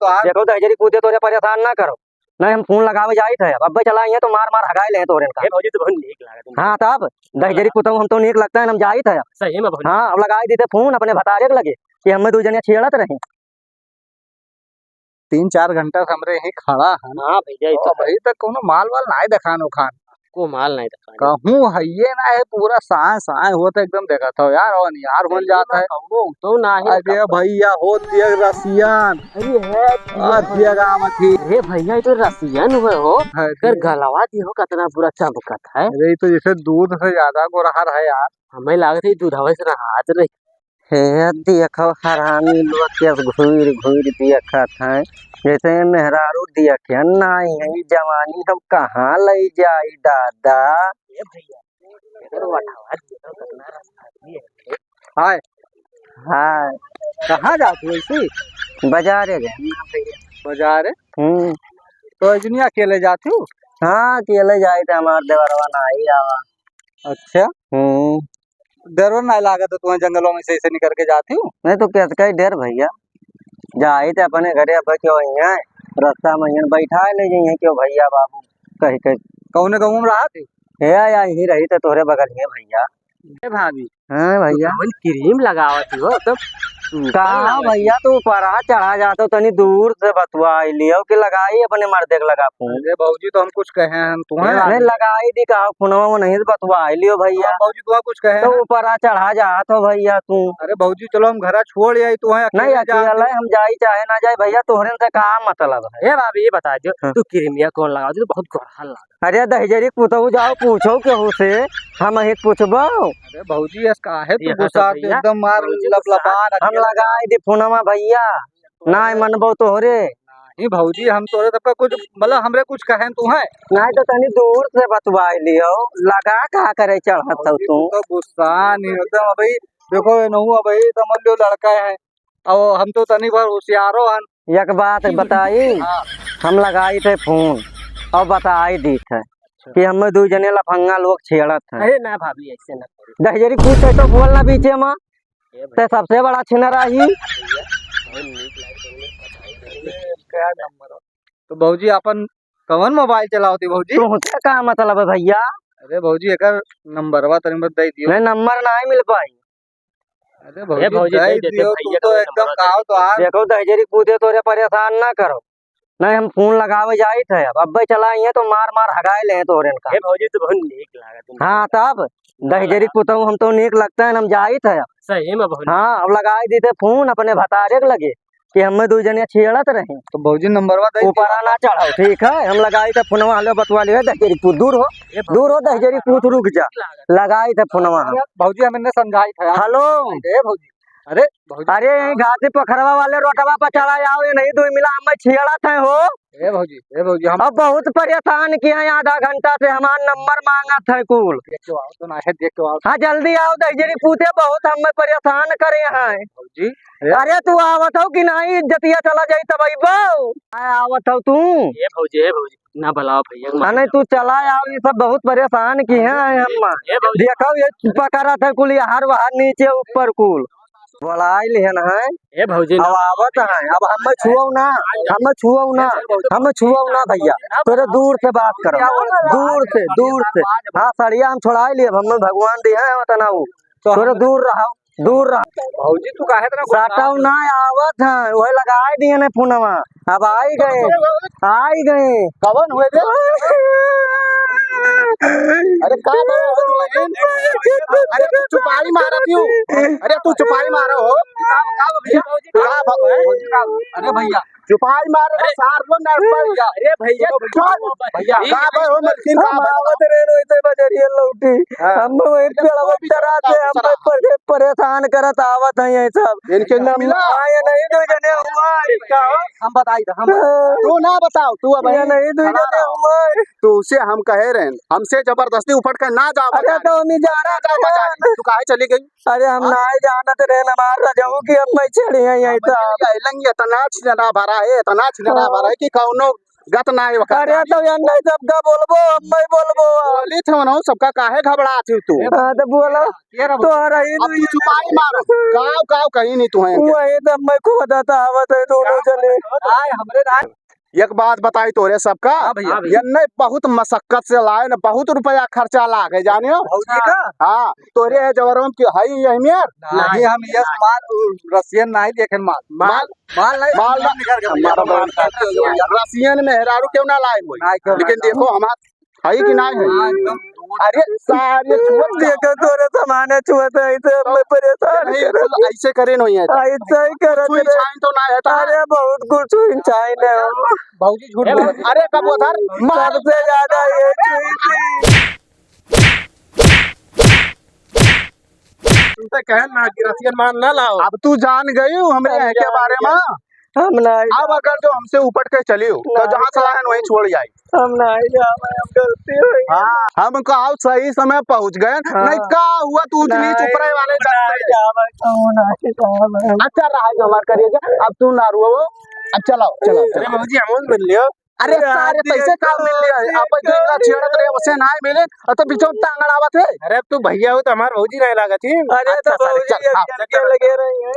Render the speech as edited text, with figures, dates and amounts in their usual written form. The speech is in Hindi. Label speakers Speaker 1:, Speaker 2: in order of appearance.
Speaker 1: तो आज
Speaker 2: देखो दहजरी कूदे तोरे परेशान ना करो नहीं हम फोन लगावे जाई थे अब चला तो मार मार हगाई ले तोरे का
Speaker 3: भौजी तो बहुत नीक लागत।
Speaker 2: हाँ तब दहजरी कुतम हम तो नीक लगता है हम जाई थे
Speaker 3: सही में भौजी।
Speaker 2: हाँ अब लगाई दी थे फोन अपने भतारे के लगे कि हमें दो जने छेड़त रहे
Speaker 1: 3-4 घंटा से हमरे यही खड़ा है ना।
Speaker 3: हाँ भैया
Speaker 1: तो अभी तक कोनो माल वाल नहीं दिखानो खान
Speaker 3: को माल नहीं दिखा
Speaker 1: कहूँ हइये ना है पूरा साए हो तो एकदम देखा था यार और यार बन जाता है
Speaker 3: तो ना है।
Speaker 1: अरे भैया हो दिया रसियन
Speaker 3: अरे
Speaker 1: गामथी
Speaker 3: अरे भैया ये तो रसियन हुए हो कर गलवा दी हो कितना पूरा चमकत है।
Speaker 1: अरे तो जैसे दूध से ज्यादा गोरहर है यार।
Speaker 3: हमें लागत है दूधवा से हाथ रही
Speaker 2: हे देखो हरामी लोग के घूर घूर देखत है जैसे मेहरारू देखिए ना यही जवानी हम कहाँ ले जाई दादा।
Speaker 3: ए भैया अगर वठावा दियो कितना रास्ता है।
Speaker 1: हाय
Speaker 2: हाँ
Speaker 1: कहाँ जाती हो इसी
Speaker 2: बाजारे गए
Speaker 1: बाजार
Speaker 2: हम्म
Speaker 1: तो इतनी अकेले जाती हूँ।
Speaker 2: हाँ अकेले जाए थे हमारे देवरवा नहीं आवा।
Speaker 1: अच्छा डर वर नहीं लागत तुम्हें जंगलों में से ऐसे निकल के जाती हूँ।
Speaker 2: नहीं तो कैसे कहीं डर भैया जाए थे अपने घरे अब क्यों यहाँ रास्ता में यहाँ बैठा ले जाइए क्यों भैया बाबू कहीं कहीं
Speaker 1: कौन घूम रहा थी
Speaker 2: हे या यही रही थे तोरे बगल में भैया।
Speaker 1: भाभी
Speaker 2: हाँ भैया
Speaker 3: कौन क्रीम लगावत हो तब
Speaker 2: कहा भैया तू परा चढ़ा जातो तनी दूर से बतवा लियो कि लगाई अपने मर्दे के लगा फोन।
Speaker 1: अरे भाजी तो हम कुछ कहे हम तुम्हें
Speaker 2: नहीं लगाई दी कहा फोनवा में नहीं बतवा लियो भैया
Speaker 1: भाजी तुम्हें कुछ कहे
Speaker 2: तो ऊपर चढ़ा जात हो भैया तू।
Speaker 1: अरे भाजी चलो हम घर छोड़ आई तुम्हें
Speaker 2: नहीं अकेला हम जाई चाहे ना जाए भैया तोहरे से का मतलब है।
Speaker 3: ए भाभी ये बता दो तू क्रीमिया कौन लगावत तो बहुत गोरहल लगा।
Speaker 2: अरे दहजरी कुतहू जाओ पूछो केहू से हम ही पूछबो।
Speaker 1: अरे भाजी ऐसा है तू गुस्सा एकदम मार लपलपान
Speaker 2: हम लगाई दी फोनमा भैया ना मनबो तोहरे
Speaker 1: नहीं भाजी हम तोरे तब कुछ मतलब हमरे कुछ कहे तुम्हें
Speaker 2: नहीं तो तनी दूर से बतवा लियो लगा कहा करे चढ़त हो तू
Speaker 1: तो गुस्सा नहीं एकदम अभी देखो नहु अभी समझ लो लड़का है और हम तो तनी भर होशियारो हन।
Speaker 2: एक बात बताई हम लगाई थे फोन और बताई दी थे कि हमें दो जने लफंगा लोग छेड़त है।
Speaker 3: अरे ना भाभी ऐसे ना
Speaker 2: दहजरी पूछे तो बोलना पीछे में ते सबसे बड़ा छिनरा ही
Speaker 1: क्या नंबर तो भाजी अपन कौन मोबाइल चलाओती भाजी
Speaker 2: तुमसे का मतलब है भैया।
Speaker 1: अरे भाजी एक नंबरवा तनी मत दे दियो
Speaker 2: नहीं नंबर नहीं मिल पाई।
Speaker 1: अरे भाजी दे दियो तू तो एकदम गाओ तो आज
Speaker 2: देखो दहजरी कूदे तोरे परेशान ना करो नहीं हम फोन लगावे जाई थे अब चला तो मार मार हगाए ले तोरे का।
Speaker 3: भौजी तो बहुत नीक लागत।
Speaker 2: हाँ तब दहजरी कुतहू हम तो नीक लगता है हम जाई थे
Speaker 3: सही में भौजी।
Speaker 2: हाँ अब लगाई दी थे फोन अपने भतारे के लगे कि हमें दो जने छेड़त रहे
Speaker 1: तो भाजी नंबरवा दे
Speaker 2: ऊपर आना चढ़ाओ ठीक है हम लगाई थे फोनवा हलो बतवा लियो दहजरी पूछ दूर हो दहजरी पूछ रुक जा लगाई थे फोनवा
Speaker 1: भाजी हमें समझाई था
Speaker 2: हेलो
Speaker 1: भाजी अरे
Speaker 2: अरे यही घाटी पोखरवा वाले रोटवा पर चढ़ा आओ ये नहीं दो मिला हमें छेड़त है हो।
Speaker 1: ए भाजी हम
Speaker 2: अब बहुत परेशान किया है आधा घंटा से हमारा नंबर मांगा था कुल
Speaker 1: देख के आओ तो ना है देख के आओ।
Speaker 2: हाँ जल्दी आओ दहजरी पूछे बहुत हमें परेशान करे हैं।
Speaker 1: भाजी
Speaker 2: अरे तू आवत हो कि नहीं इज्जतिया चला जाई तब आवत हो तू
Speaker 3: ए भौजी ना बुलाओ भैया
Speaker 2: नहीं तू चला आओ ये सब बहुत परेशान किए हैं हम देखो ये पकड़ा था कुल हर बाहर नीचे ऊपर कुल बोलाई लेन है।
Speaker 3: ए भौजी
Speaker 2: अब आवत है अब हमें छुओ ना हमें छुओ ना भैया थोड़े दूर से बात करो दूर से हाँ सड़िया हम छोड़ाई लिए हमें भगवान दिया है तना थोड़े दूर रहो
Speaker 1: भाजी तू काहे तरह
Speaker 2: साटाऊ ना आवत है वही लगाए दिए ने फोनवा अब आई गए
Speaker 1: कवन हुए रे अरे का अरे तू चुपाई मारा क्यों अरे तू चुपाई मारा हो अरे भैया चुपाई मारे रे सार को ना भैया
Speaker 3: अरे भैया
Speaker 1: भैया का भाई हो मलकिन का
Speaker 2: आवत रे रोइते बजरिया लौटी हम एक पेड़वा चढ़ा के हम परेशान करत आवत है ये सब
Speaker 1: इनके नाम
Speaker 2: आए नहीं दो जने हुआ
Speaker 1: हम बताई हम तू ना बताओ तू अब
Speaker 2: नहीं दो जने हुआ
Speaker 1: तू उसे हम कहे रहे हमसे जबरदस्ती उफट कर ना जाओ।
Speaker 2: अरे तो हम जाना
Speaker 1: तू काहे चली गई
Speaker 2: अरे हम ना जानत रहे हमार रजऊ की हम चढ़ी है यही सब
Speaker 1: लंगी तना छिना भरा है तना छिना भरा है कि कौनो
Speaker 4: गत ना है वक्त
Speaker 2: अरे तो यार नहीं सबका बोलबो मैं बोलबो
Speaker 4: बोली थे ना सबका काहे घबरा थी तू
Speaker 2: हाँ तो बोलो तो आ रही
Speaker 4: अब तू चुपाई मार गाँव गाँव कहीं नहीं तू है
Speaker 2: वही तो मैं को बताता आवत है दोनों चले
Speaker 1: हमरे ना
Speaker 4: एक बात बताई तोरे सबका
Speaker 1: हाँ भैया।
Speaker 4: ये नहीं बहुत मशक्कत से लाए न बहुत रुपया खर्चा लागे जानियो
Speaker 1: भौजी का
Speaker 4: हाँ तोरे है जवरम की है यही में
Speaker 1: नहीं हम यस माल रसियन नहीं देखे माल
Speaker 4: माल
Speaker 1: माल नहीं
Speaker 4: माल
Speaker 1: निकल गया
Speaker 4: हमारा रसियन में हेरारू क्यों ना लाए हुए
Speaker 1: नहीं क्यों
Speaker 4: लेकिन देखो हमारा है कि नहीं है
Speaker 1: एकदम
Speaker 4: अरे सारे छुअत
Speaker 2: देखो तोरे सामान छुअत है इसे मैं परेशान
Speaker 4: नहीं तो ऐसे करे नहीं है
Speaker 2: ऐसा ही कर
Speaker 4: कोई चाइन तो ना है
Speaker 2: अरे बहुत कुछ इंसान है
Speaker 1: भौजी झूठ बोल रही है।
Speaker 4: अरे कब उधर मार
Speaker 2: सबसे ज्यादा ये
Speaker 4: तुमसे कहे ना कि रसियन मान ना लाओ अब तू जान गई हमरे यहाँ के बारे में
Speaker 2: हम नहीं
Speaker 4: अब अगर जो हमसे ऊपर के चलियो तो जहाँ चला है वहीं छोड़ जाए
Speaker 2: हम नहीं जा हम गलती हुई
Speaker 4: हाँ हम कहा सही समय पहुँच गए नहीं का हुआ तू उतनी चुपरे वाले अच्छा रहा हमार करिए अब तू ना रो अब चलाओ चलाओ
Speaker 2: अरे बाबूजी हम मिल लियो
Speaker 4: अरे सारे पैसे काम मिल रहे अब जो छेड़त रहे उसे ना मिले तो बीचों टांगड़ आवत है
Speaker 2: अरे अब तू भैया हो तो हमारे भौजी नहीं लगा थी अरे तो
Speaker 4: अच्छा,
Speaker 2: भौजी
Speaker 4: चल, हाँ,
Speaker 2: लगे रही है